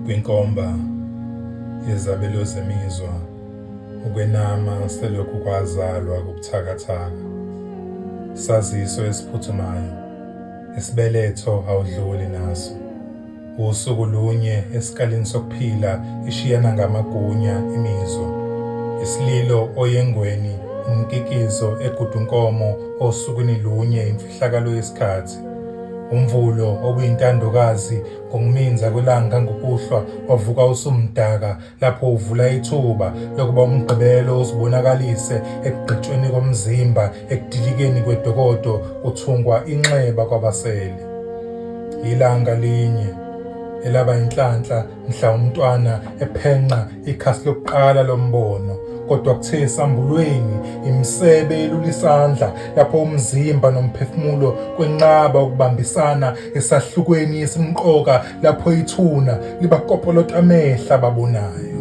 kwinkomba yezabelo zemizwa, ukwenama selokhu kwazalwa kubuthakathaka, saziso esiphuthumayo, isibeletho awudluli naso, usuku lunye esikalini sokuphila ishiyana ngamagunya imizwa, isililo oyengweni, inkikizo egudunkomo osukwini lunye, imfihlakalo yesikhathi, umvulo obuyintandokazi ngokuminza kwelanga ngokuhlwa wavuka usumdaka lapho uvula ithuba lokuba umgqibelo uzibonakalise ekugqitshweni komzimba, ekudilikeni kwedokodo kuthungwa inxeba kwabasele. Ilanga linye elaba inhlanhla mhla umntwana ephenqa ikhasi lokuqala lombono, kodwa kuthe esambulweni imisebe yelula isandla lapho umzimba nomphefumulo kwenqaba ukubambisana esahlukweni esimqoka lapho ithuna libakopolota amehla ababonayo.